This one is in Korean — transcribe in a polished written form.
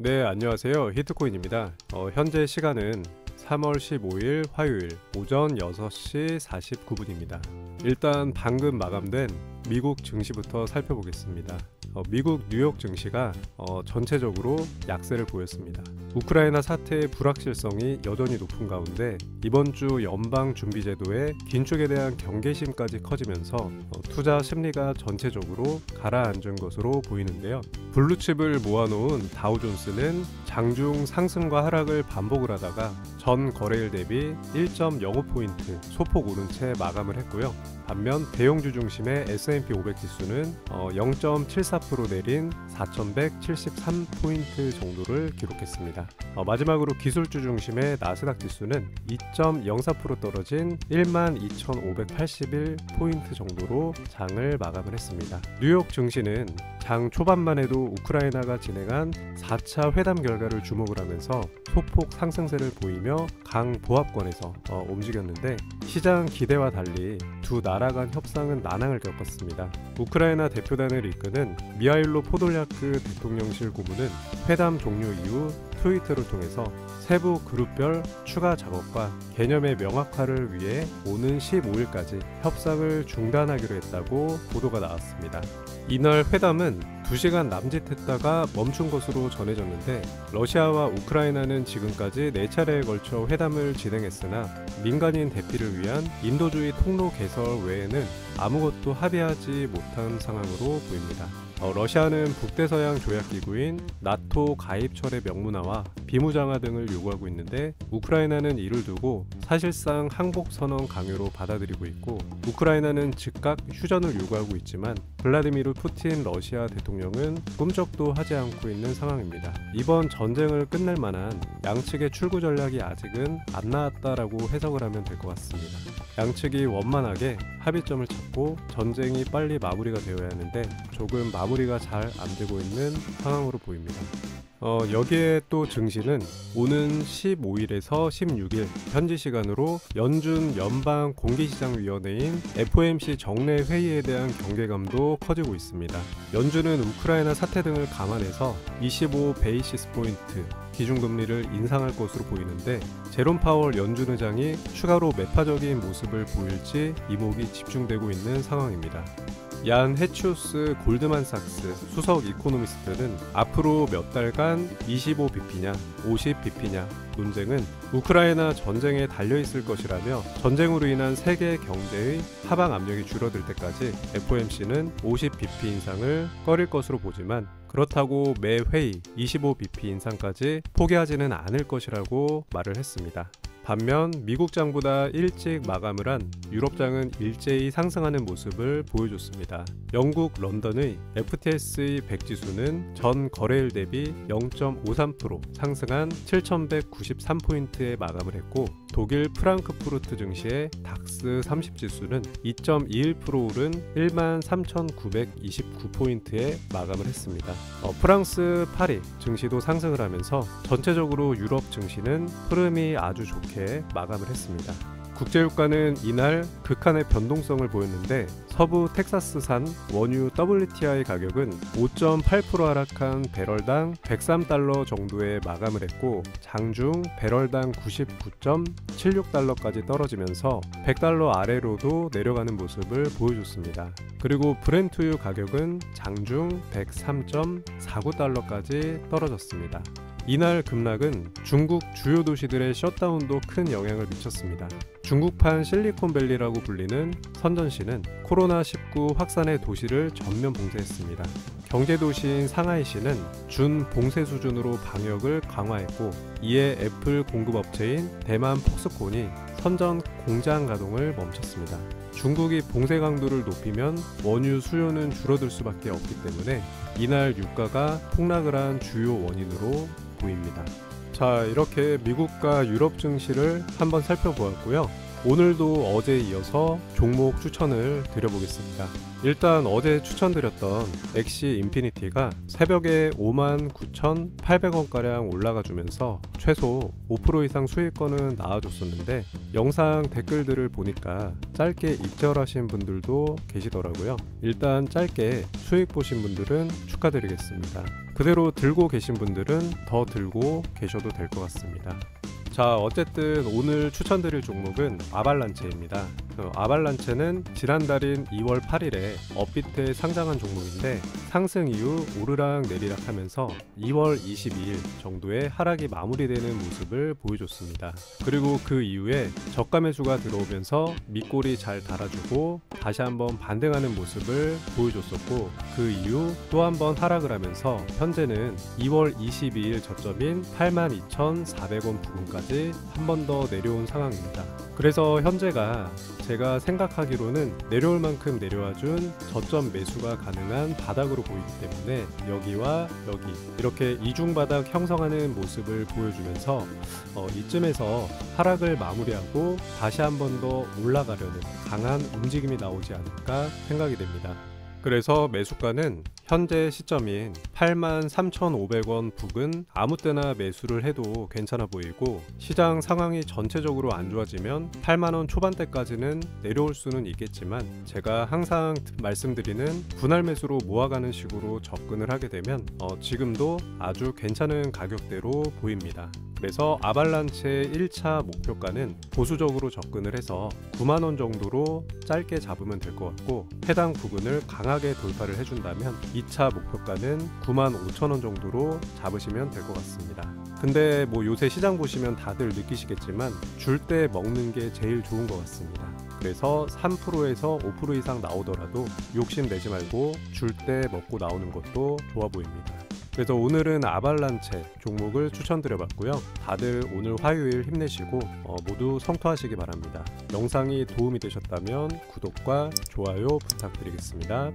네, 안녕하세요. 히트코인입니다. 현재 시간은 3월 15일 화요일 오전 6시 49분입니다. 일단 방금 마감된 미국 증시부터 살펴보겠습니다. 미국 뉴욕 증시가 전체적으로 약세를 보였습니다. 우크라이나 사태의 불확실성이 여전히 높은 가운데 이번 주 연방준비제도의 긴축에 대한 경계심까지 커지면서 투자 심리가 전체적으로 가라앉은 것으로 보이는데요. 블루칩을 모아놓은 다우존스는 장중 상승과 하락을 반복을 하다가 전 거래일 대비 1.05포인트 소폭 오른 채 마감을 했고요. 반면 대형주 중심의 S&P 500 지수는 0.74% 내린 4,173포인트 정도를 기록했습니다. 마지막으로 기술주 중심의 나스닥 지수는 2.04% 떨어진 12,581포인트 정도로 장을 마감을 했습니다. 뉴욕 증시는 장 초반만 해도 우크라이나가 진행한 4차 회담 결과를 주목을 하면서 소폭 상승세를 보이며 강보합권에서 움직였는데 시장 기대와 달리 두 나라 간 협상은 난항을 겪었습니다. 우크라이나 대표단을 이끄는 미하일로 포돌야크 대통령실 고문은 회담 종료 이후 트위터를 통해서 세부 그룹별 추가 작업과 개념의 명확화를 위해 오는 15일까지 협상을 중단하기로 했다고 보도가 나왔습니다. 이날 회담은 2시간 남짓했다가 멈춘 것으로 전해졌는데 러시아와 우크라이나는 지금까지 4차례에 걸쳐 회담을 진행했으나 민간인 대피를 위한 인도주의 통로 개설 외에는 아무것도 합의하지 못한 상황으로 보입니다. 러시아는 북대서양 조약기구인 나토 가입 철회 명문화와 비무장화 등을 요구하고 있는데 우크라이나는 이를 두고 사실상 항복선언 강요로 받아들이고 있고 우크라이나는 즉각 휴전을 요구하고 있지만 블라디미르 푸틴 러시아 대통령은 꿈쩍도 하지 않고 있는 상황입니다. 이번 전쟁을 끝낼 만한 양측의 출구 전략이 아직은 안 나왔다라고 해석을 하면 될 것 같습니다. 양측이 원만하게 합의점을 찾고 전쟁이 빨리 마무리가 되어야 하는데 조금 마무리가 잘 안 되고 있는 상황으로 보입니다. 여기에 또 증시는 오는 15일에서 16일 현지 시간으로 연준 연방공개시장위원회인 FOMC 정례 회의에 대한 경계감도 커지고 있습니다. 연준은 우크라이나 사태 등을 감안해서 25 베이시스 포인트 기준금리를 인상할 것으로 보이는데 제롬 파월 연준 의장이 추가로 매파적인 모습을 보일지 이목이 집중되고 있는 상황입니다. 얀 헤치우스 골드만삭스 수석 이코노미스트는 앞으로 몇 달간 25bp냐 50bp냐 논쟁은 우크라이나 전쟁에 달려있을 것이라며 전쟁으로 인한 세계 경제의 하방 압력이 줄어들 때까지 FOMC는 50bp 인상을 꺼릴 것으로 보지만 그렇다고 매 회의 25bp 인상까지 포기하지는 않을 것이라고 말을 했습니다. 반면 미국장보다 일찍 마감을 한 유럽장은 일제히 상승하는 모습을 보여줬습니다. 영국 런던의 FTSE 100 지수는 전 거래일 대비 0.53% 상승한 7,193포인트에 마감을 했고 독일 프랑크푸르트 증시의 닥스 30 지수는 2.21% 오른 13,929포인트에 마감을 했습니다. 프랑스 파리 증시도 상승을 하면서 전체적으로 유럽 증시는 흐름이 아주 좋게 마감을 했습니다. 국제유가는 이날 극한의 변동성을 보였는데 서부 텍사스산 원유 WTI 가격은 5.8% 하락한 배럴당 103달러 정도에 마감을 했고 장중 배럴당 99.76달러까지 떨어지면서 100달러 아래로도 내려가는 모습을 보여줬습니다. 그리고 브렌트유 가격은 장중 103.49달러까지 떨어졌습니다. 이날 급락은 중국 주요 도시들의 셧다운도 큰 영향을 미쳤습니다. 중국판 실리콘밸리라고 불리는 선전시는 코로나19 확산의 도시를 전면 봉쇄했습니다. 경제도시인 상하이시는 준봉쇄 수준으로 방역을 강화했고 이에 애플 공급업체인 대만 폭스콘이 선전 공장 가동을 멈췄습니다. 중국이 봉쇄 강도를 높이면 원유 수요는 줄어들 수밖에 없기 때문에 이날 유가가 폭락을 한 주요 원인으로 보입니다. 자, 이렇게 미국과 유럽 증시를 한번 살펴보았고요. 오늘도 어제에 이어서 종목 추천을 드려보겠습니다. 일단 어제 추천드렸던 엑시 인피니티가 새벽에 59,800원가량 올라가 주면서 최소 5% 이상 수익권은 나와줬었는데, 영상 댓글들을 보니까 짧게 입절하신 분들도 계시더라고요. 일단 짧게 수익 보신 분들은 축하드리겠습니다. 그대로 들고 계신 분들은 더 들고 계셔도 될 것 같습니다. 자, 어쨌든 오늘 추천드릴 종목은 아발란체입니다. 아발란체는 지난달인 2월 8일에 업비트에 상장한 종목인데, 상승 이후 오르락 내리락 하면서 2월 22일 정도에 하락이 마무리되는 모습을 보여줬습니다. 그리고 그 이후에 저가 매수가 들어오면서 밑골이 잘 달아주고 다시 한번 반등하는 모습을 보여줬었고, 그 이후 또 한번 하락을 하면서 현재는 2월 22일 저점인 82,400원 부근까지 한 번 더 내려온 상황입니다. 그래서 현재가 제가 생각하기로는 내려올 만큼 내려와준 저점 매수가 가능한 바닥으로 보이기 때문에, 여기와 여기 이렇게 이중바닥 형성하는 모습을 보여주면서 이쯤에서 하락을 마무리하고 다시 한 번 더 올라가려는 강한 움직임이 나오지 않을까 생각이 됩니다. 그래서 매수가는 현재 시점인 83,500원 부근 아무 때나 매수를 해도 괜찮아 보이고, 시장 상황이 전체적으로 안 좋아지면 8만원 초반대까지는 내려올 수는 있겠지만, 제가 항상 말씀드리는 분할 매수로 모아가는 식으로 접근을 하게 되면 지금도 아주 괜찮은 가격대로 보입니다. 그래서 아발란체의 1차 목표가는 보수적으로 접근을 해서 9만원 정도로 짧게 잡으면 될 것 같고, 해당 부분을 강하게 돌파를 해준다면 2차 목표가는 95,000원 정도로 잡으시면 될 것 같습니다. 근데 뭐 요새 시장 보시면 다들 느끼시겠지만 줄 때 먹는 게 제일 좋은 것 같습니다. 그래서 3%에서 5% 이상 나오더라도 욕심 내지 말고 줄 때 먹고 나오는 것도 좋아 보입니다. 그래서 오늘은 아발란체 종목을 추천드려봤고요. 다들 오늘 화요일 힘내시고 모두 성투하시기 바랍니다. 영상이 도움이 되셨다면 구독과 좋아요 부탁드리겠습니다.